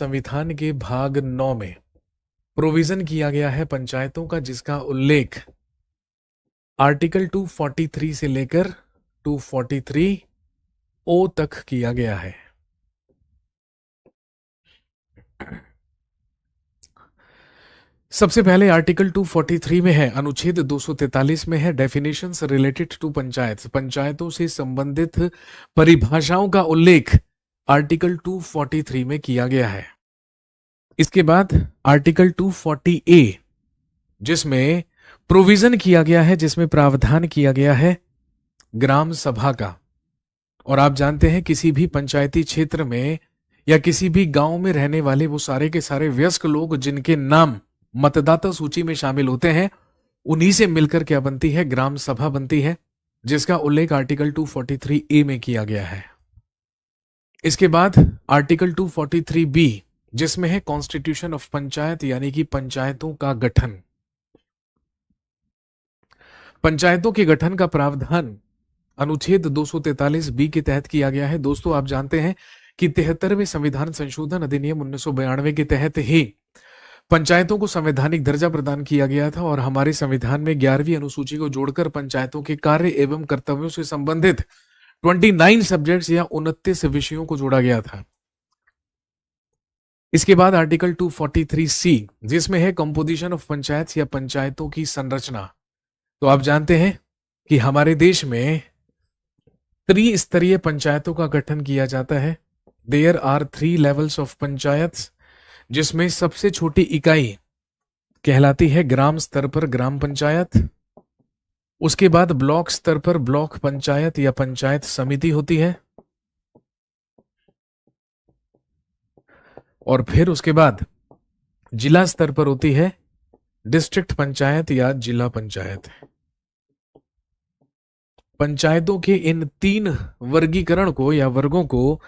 संविधान के भाग 9 में प्रोविजन किया गया है पंचायतों का, जिसका उल्लेख आर्टिकल 243 से लेकर 243 ओ तक किया गया है। सबसे पहले आर्टिकल 243 में है, अनुच्छेद 243 में है, डेफिनेशंस रिलेटेड टू पंचायत, पंचायतों से संबंधित परिभाषाओं का उल्लेख आर्टिकल 243 में किया गया है। इसके बाद आर्टिकल 240 ए, जिसमें प्रोविजन किया गया है, जिसमें प्रावधान किया गया है ग्राम सभा का। और आप जानते हैं किसी भी पंचायती क्षेत्र में या किसी भी गांव में रहने वाले वो सारे के सारे वयस्क लोग जिनके नाम मतदाता सूची में शामिल होते हैं, उन्हीं से मिलकर क्या बनती है, ग्राम सभा बनती है, जिसका उल्लेख आर्टिकल 243 ए में किया गया है। इसके बाद आर्टिकल 243 बी, जिसमें है कॉन्स्टिट्यूशन ऑफ पंचायत, यानी कि पंचायतों का गठन। पंचायतों के गठन का प्रावधान अनुच्छेद 243 बी के तहत किया गया है। दोस्तों, आप जानते हैं कि 73वें संविधान संशोधन अधिनियम 1992 के तहत ही पंचायतों को संवैधानिक दर्जा प्रदान किया गया था और हमारे संविधान में 11वीं अनुसूची को जोड़कर पंचायतों के कार्य एवं कर्तव्यों से संबंधित 29 सब्जेक्ट्स या 29 विषयों को जोड़ा गया था। इसके बाद आर्टिकल 243 सी, जिसमें है कंपोजिशन ऑफ पंचायत या पंचायतों की संरचना। तो आप जानते हैं कि हमारे देश में त्रिस्तरीय पंचायतों का गठन किया जाता है। There are 3 levels of panchayat, जिसमें सबसे छोटी इकाई कहलाती है ग्राम स्तर पर ग्राम पंचायत। उसके बाद ब्लॉक स्तर पर ब्लॉक पंचायत या पंचायत समिति होती है, और फिर उसके बाद जिला स्तर पर होती है डिस्ट्रिक्ट पंचायत या जिला पंचायत। पंचायतों के इन 3 वर्गीकरण को या वर्गों को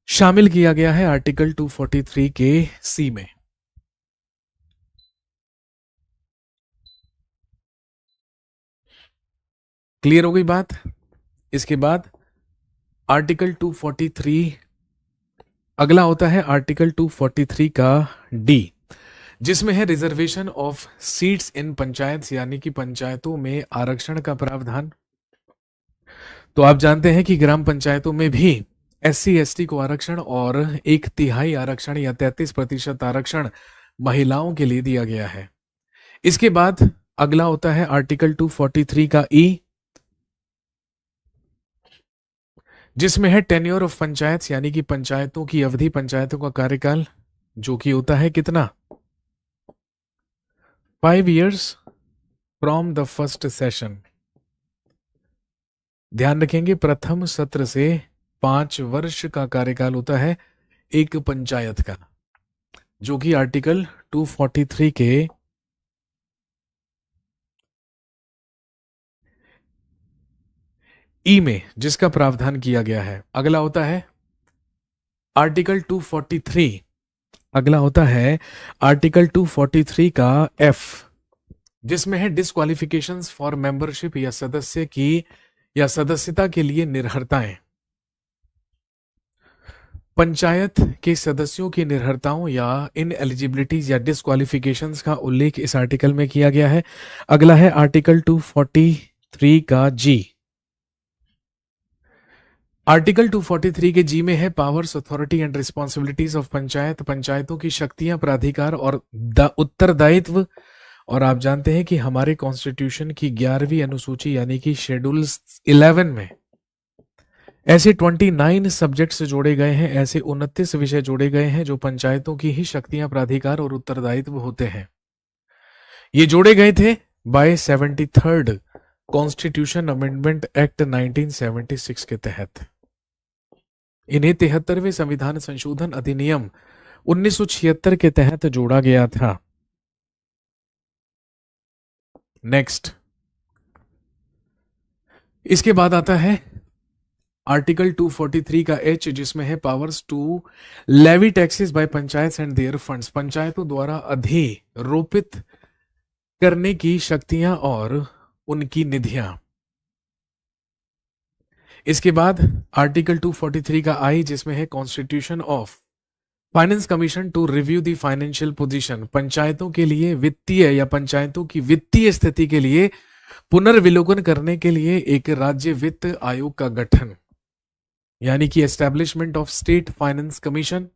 शामिल किया गया है आर्टिकल 243 के सी में। क्लियर हो गई बात? इसके बाद आर्टिकल 243 अगला होता है आर्टिकल 243 का डी, जिसमें है reservation of seats in panchayat, यानी कि पंचायतों में आरक्षण का प्रावधान। तो आप जानते हैं कि ग्राम पंचायतों में भी SC ST को आरक्षण और 1/3 आरक्षण या 33% आरक्षण महिलाओं के लिए दिया गया है। इसके बाद अगला होता है आर्टिकल 243 का ई, जिसमें है टेन्योर ऑफ पंचायत, यानी कि पंचायतों की अवधि, पंचायतों का कार्यकाल, जो कि होता है कितना, 5 years from the first session. ध्यान रखेंगे, प्रथम सत्र से 5 वर्ष का कार्यकाल होता है एक पंचायत का, जो कि आर्टिकल 243 के ई में जिसका प्रावधान किया गया है। अगला होता है आर्टिकल 243, अगला होता है आर्टिकल 243 का एफ, जिसमें है डिस्क्वालिफिकेशंस फॉर मेंबरशिप या सदस्य की या सदस्यता के लिए निर्हरताएं। पंचायत के सदस्यों की निर्हरताओं या इन एलिजिबिलिटीज या डिस्क्वालिफिकेशंस का उल्लेख इस आर्टिकल में किया गया है। अगला है आर्टिकल 243 का जी। आर्टिकल 243 के जी में है powers, authority and responsibilities of panchayat, पंचायतों की शक्तियां, प्राधिकार और उत्तरदायित्व। और आप जानते हैं कि हमारे कॉन्स्टिट्यूशन की 11वीं अनुसूची यानी कि शेड्यूल 11 में ऐसे 29 सब्जेक्ट्स जोड़े गए हैं, ऐसे 29 विषय जोड़े गए हैं जो पंचायतों की ही शक्तियां, प्राधिकार और उत्तरदायित्व होते हैं। ये जोड़े गए थे bye 73rd constitution amendment act 1976 के तहत। इन्हें 73वें संविधान संशोधन अधिनियम 1976 के तहत जोड़ा गया था। नेक्स्ट, इसके बाद आता है आर्टिकल 243 का एच, जिसमें है powers to levy taxes by panchayat and their funds, पंचायतों द्वारा अधिरोपित करने की शक्तियां और उनकी निधियां। इसके बाद आर्टिकल 243 का आई, जिसमें है constitution of finance commission to review the financial position, पंचायतों के लिए वित्तीय या पंचायतों की वित्तीय स्थिति के लिए पुनर्विलोकन करने के लिए एक राज्य वित्त आयोग का गठन, यानी कि establishment of state finance commission.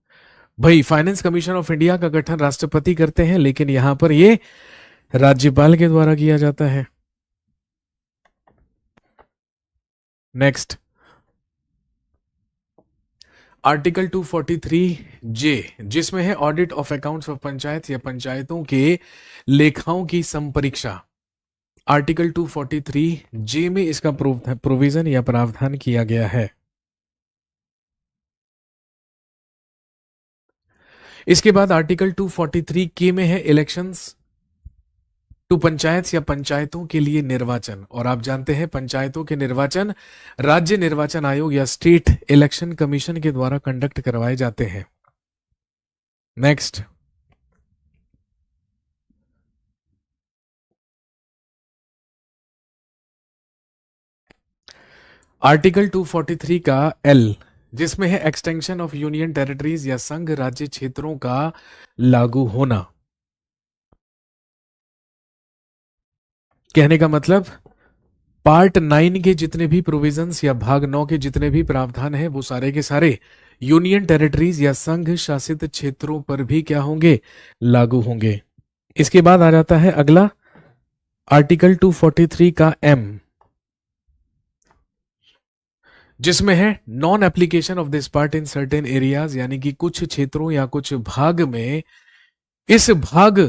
भाई फाइनेंस कमीशन ऑफ इंडिया का गठन राष्ट्रपति करते हैं, लेकिन यहां पर ये राज्यपाल के द्वारा किया जाता है। नेक्स्ट, आर्टिकल 243 जे, जिसमें है audit of accounts of panchayat या पंचायतों के लेखाओं की संपरीक्षा। आर्टिकल 243 जे में इसका प्रोविजन या प्रावधान किया गया है। इसके बाद आर्टिकल 243 के में है इलेक्शंस टू पंचायत या पंचायतों के लिए निर्वाचन, और आप जानते हैं पंचायतों के निर्वाचन राज्य निर्वाचन आयोग या स्टेट इलेक्शन कमीशन के द्वारा कंडक्ट करवाए जाते हैं। नेक्स्ट, आर्टिकल 243 का एल, जिसमें है एक्सटेंशन ऑफ यूनियन टेरिटरीज या संघ राज्य क्षेत्रों का लागू होना। कहने का मतलब पार्ट 9 के जितने भी प्रोविजंस या भाग 9 के जितने भी प्रावधान हैं वो सारे के सारे यूनियन टेरिटरीज या संघ शासित क्षेत्रों पर भी क्या होंगे, लागू होंगे। इसके बाद आ जाता है अगला आर्टिकल 243 का एम, जिसमें है non application of this part in certain areas, यानी कि कुछ क्षेत्रों या कुछ भाग में इस भाग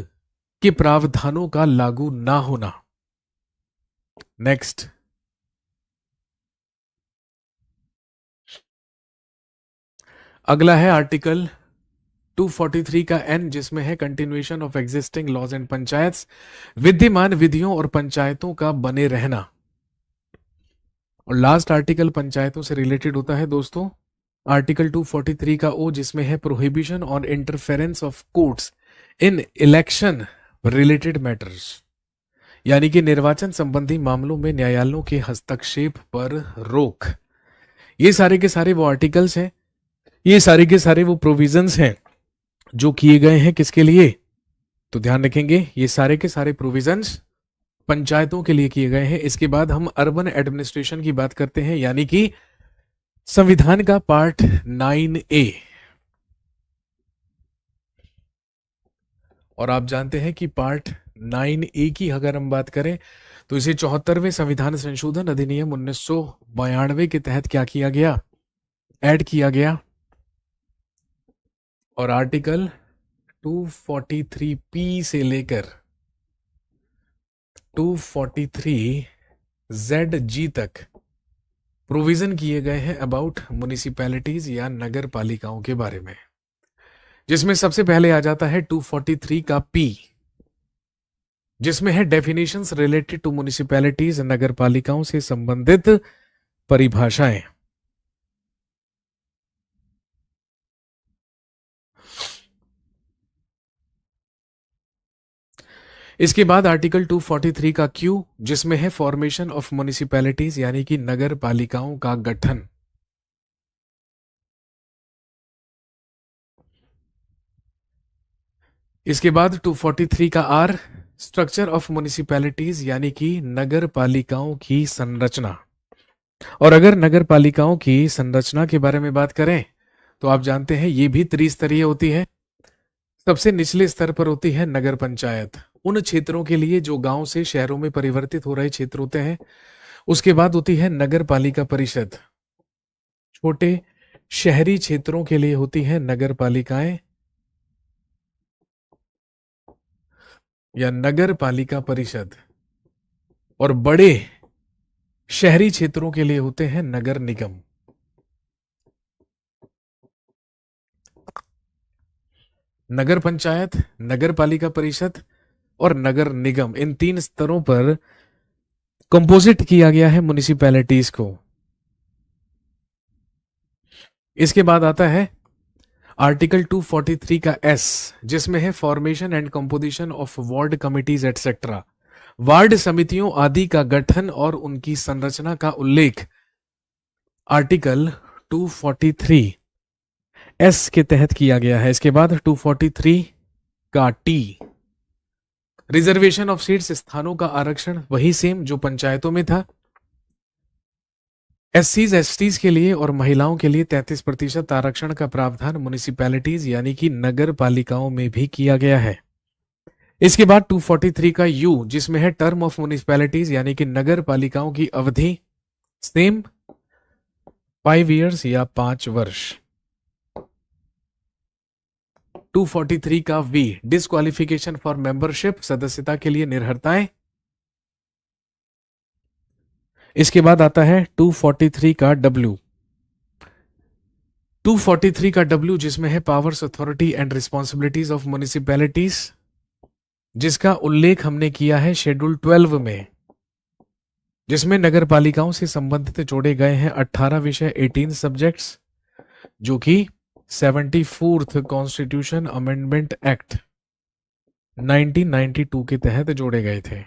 के प्रावधानों का लागू ना होना। नेक्स्ट, अगला है आर्टिकल 243 का एन, जिसमें है continuation of existing laws and panchayats, विद्यमान विधियों और पंचायतों का बने रहना। और लास्ट आर्टिकल पंचायतों से रिलेटेड होता है दोस्तों, आर्टिकल 243 का ओ, जिसमें है prohibition on interference of courts in election related matters, यानी कि निर्वाचन संबंधी मामलों में न्यायालयों के हस्तक्षेप पर रोक। ये सारे के सारे वो आर्टिकल्स हैं, ये सारे के सारे वो प्रोविजंस हैं जो किए गए हैं किसके लिए, तो ध्यान रखेंगे ये सारे के सारे प्रोविजंस पंचायतों के लिए किए गए हैं। इसके बाद हम अर्बन एडमिनिस्ट्रेशन की बात करते हैं, यानी कि संविधान का पार्ट 9A। और आप जानते हैं कि पार्ट 9A की अगर हम बात करें तो इसे 74वें संविधान संशोधन अधिनियम 1992 के तहत क्या किया गया, ऐड किया गया। और आर्टिकल 243P से लेकर 243ZG तक प्रोविजन किए गए हैं अबाउट म्युनिसिपैलिटीज या नगर पालिकाओं के बारे में, जिसमें सबसे पहले आ जाता है 243 का P, जिसमें है डेफिनेशंस रिलेटेड टू म्युनिसिपैलिटीज, नगर पालिकाओं से संबंधित परिभाषाएं। इसके बाद आर्टिकल 243 का Q, जिसमें है फॉर्मेशन ऑफ म्युनिसिपैलिटीज, यानी कि नगर पालिकाओं का गठन। इसके बाद 243 का R, स्ट्रक्चर ऑफ म्युनिसिपैलिटीज, यानी कि नगर पालिकाओं की संरचना। और अगर नगर पालिकाओं की संरचना के बारे में बात करें तो आप जानते हैं ये भी त्रिस्तरीय होती है। सबसे निचले स्तर पर होती है नगर पंचायत, उन क्षेत्रों के लिए जो गांव से शहरों में परिवर्तित हो रहे क्षेत्र होते हैं। उसके बाद होती है नगर पालिका परिषद, छोटे शहरी क्षेत्रों के लिए होती है नगर पालिकाएं या नगर पालिका परिषद, और बड़े शहरी क्षेत्रों के लिए होते हैं नगर निगम। नगर पंचायत, नगर पालिका परिषद और नगर निगम, इन 3 स्तरों पर कंपोजिट किया गया है म्युनिसिपैलिटीज को। इसके बाद आता है आर्टिकल 243 का S, जिसमें है formation and composition of ward committees etcetera, ward समितियों आदि का गठन और उनकी संरचना का उल्लेख। आर्टिकल 243 एस के तहत किया गया है। इसके बाद 243 का टी, रिजर्वेशन ऑफ सीट्स, स्थानों का आरक्षण, वही सेम जो पंचायतों में था। एससीज एसटीज के लिए और महिलाओं के लिए 33% आरक्षण का प्रावधान म्युनिसिपैलिटीज यानी कि नगर पालिकाओं में भी किया गया है। इसके बाद 243 का यू, जिसमें है टर्म ऑफ म्युनिसिपैलिटीज यानी कि नगर पालिकाओं की अवधि, सेम 5 इयर्स या 5 वर्ष। 243 का वी, डिस्क्वालिफिकेशन फॉर मेंबरशिप, सदस्यता के लिए निर्हरताएं। इसके बाद आता है 243 का डब्ल्यू, 243 का डब्ल्यू जिसमें है powers, authority and responsibilities of municipalities, जिसका उल्लेख हमने किया है शेड्यूल 12 में, जिसमें नगर पालिकाओं से संबंधित जोड़े गए हैं 18 विषय, 18 सब्जेक्ट्स, जो कि 74th कॉन्स्टिट्यूशन अमेंडमेंट एक्ट 1992 के तहत जोड़े गए थे।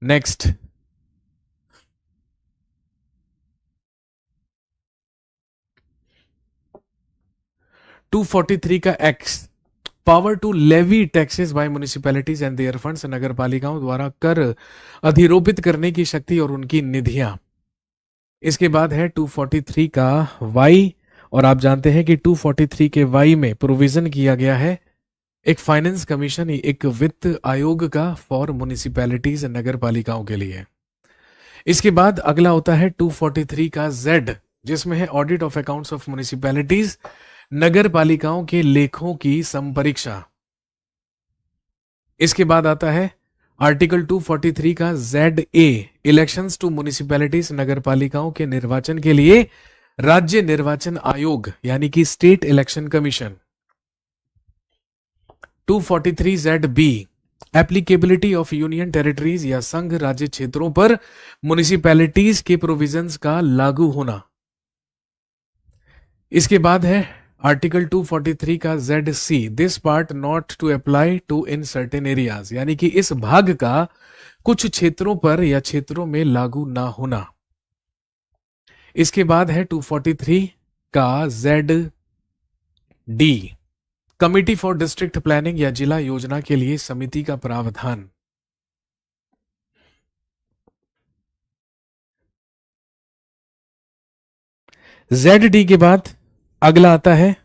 नेक्स्ट, टू 43 का X, power to levy taxes by municipalities and their funds, नगर पालिकाओं द्वारा कर अधिरोपित करने की शक्ति और उनकी निधियां। इसके बाद है 243 का वाई, और आप जानते हैं कि 243 के वाई में प्रोविजन किया गया है एक फाइनेंस कमीशन, एक वित्त आयोग का फॉर म्युनिसिपैलिटीज, नगर पालिकाओं के लिए। इसके बाद अगला होता है 243 का जेड, जिसमें है audit of accounts of municipalities, नगर पालिकाओं के लेखों की संपरीक्षा। इसके बाद आता है आर्टिकल 243 का Z A, elections to municipalities, नगर पालिकाओं के निर्वाचन के लिए राज्य निर्वाचन आयोग यानी कि state election commission. 243 Z B, applicability of union territories या संघ राज्य क्षेत्रों पर म्युनिसिपैलिटीज के प्रोविजंस का लागू होना। इसके बाद है आर्टिकल 243 का Z C, this part not to apply to in certain areas, यानी कि इस भाग का कुछ क्षेत्रों पर या क्षेत्रों में लागू ना होना। इसके बाद है 243 का Z D, committee for district planning या जिला योजना के लिए समिति का प्रावधान। जेड डी के बाद अगला आता है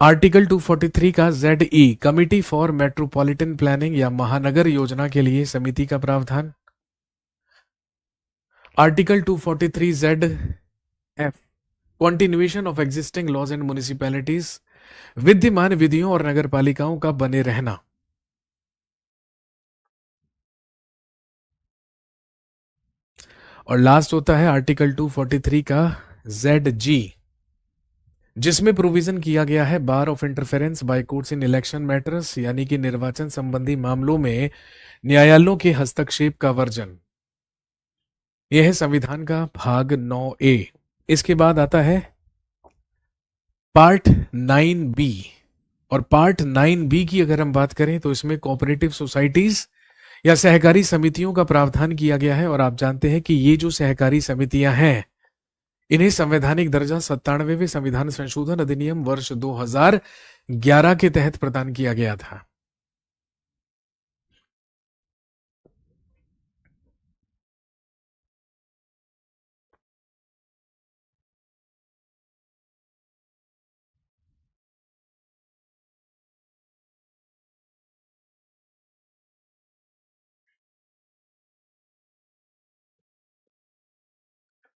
आर्टिकल 243 का Z E, committee for metropolitan planning या महानगर योजना के लिए समिति का प्रावधान। Article 243 Z F, continuation of existing laws and municipalities, विद्यमान विधियों और नगर पालिकाओं का बने रहना। और लास्ट होता है आर्टिकल 243 का जेड जी, जिसमें प्रोविजन किया गया है bar of interference by courts in election matters, यानी कि निर्वाचन संबंधी मामलों में न्यायालयों के हस्तक्षेप का वर्जन। यह है संविधान का भाग 9A। इसके बाद आता है पार्ट 9B, और पार्ट 9B की अगर हम बात करें तो इसमें कोऑपरेटिव सोसाइटीज या सहकारी समितियों का प्रावधान किया गया है। और आप जानते हैं कि ये जो सहकारी समितियां हैं, इन्हें संवैधानिक दर्जा 97वें संविधान संशोधन अधिनियम वर्ष 2011 के तहत प्रदान किया गया था।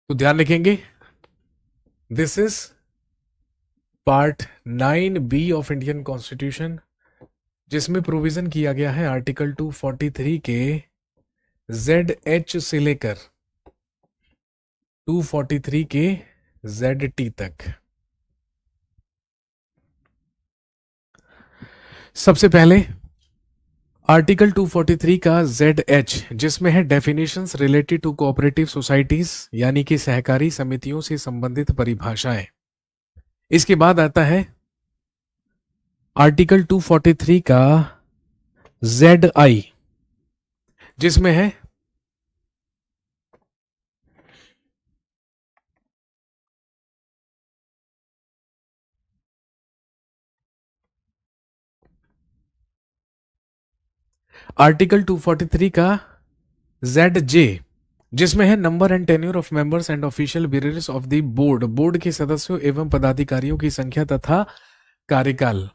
तो ध्यान रखेंगे, this is part 9B of Indian constitution, जिसमें प्रोविजन किया गया है आर्टिकल 243 के ZH से लेकर 243 के ZT तक। सबसे पहले आर्टिकल 243 का ZH, जिसमें है definitions related to cooperative societies, यानी कि सहकारी समितियों से संबंधित परिभाषाएं। इसके बाद आता है आर्टिकल 243 का ZI, जिसमें है आर्टिकल 243 का जेड जे, जिसमें है number and tenure of members and official bearers of the board, board के सदस्यों एवं पदाधिकारियों की संख्या तथा कार्यकाल।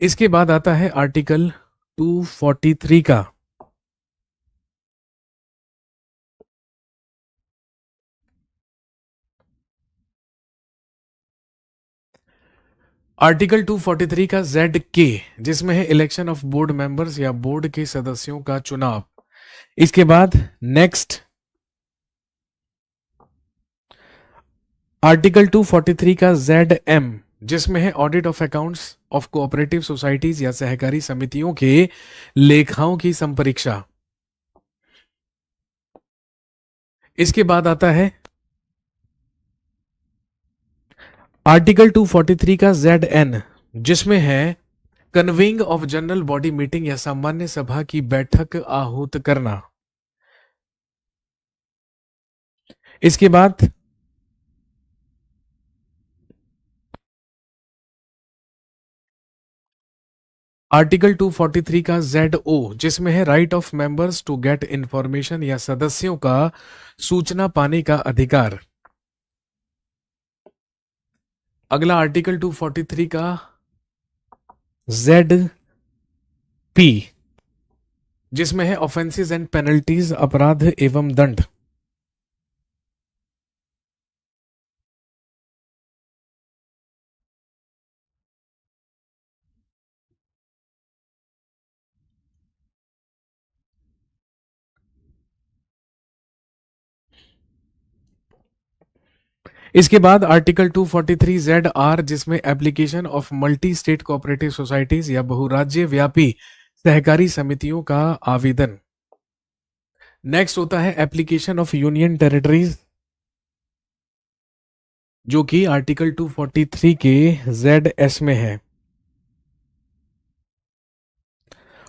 इसके बाद आता है आर्टिकल 243 का आर्टिकल 243 का जेड के, जिसमें है इलेक्शन ऑफ बोर्ड मेंबर्स या बोर्ड के सदस्यों का चुनाव। इसके बाद नेक्स्ट आर्टिकल 243 का जेड एम, जिसमें है audit of accounts of cooperative societies या सहकारी समितियों के लेखाओं की संपरीक्षा। इसके बाद आता है आर्टिकल 243 का जेड एन, जिसमें है कन्वीइंग ऑफ जनरल बॉडी मीटिंग या सामान्य सभा की बैठक आहूत करना। इसके बाद आर्टिकल 243 का जेड ओ, जिसमें है right of members to get information या सदस्यों का सूचना पाने का अधिकार। अगला आर्टिकल 243 का जेड पी, जिसमें है ऑफेंसेस एंड पेनल्टीज, अपराध एवं दंड। इसके बाद आर्टिकल 243 जेड आर, जिसमें application of multi state cooperative societies या बहुराज्य व्यापी सहकारी समितियों का आवेदन। नेक्स्ट होता है एप्लीकेशन ऑफ यूनियन टेरिटरीज, जो कि आर्टिकल 243 के जेड एस में है।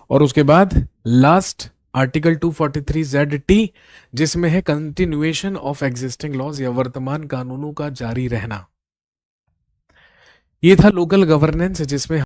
और उसके बाद लास्ट आर्टिकल 243 जेड टी, जिसमें है कंटिन्यूएशन ऑफ एग्जिस्टिंग लॉज या वर्तमान कानूनों का जारी रहना। ये था लोकल गवर्नेंस, जिसमें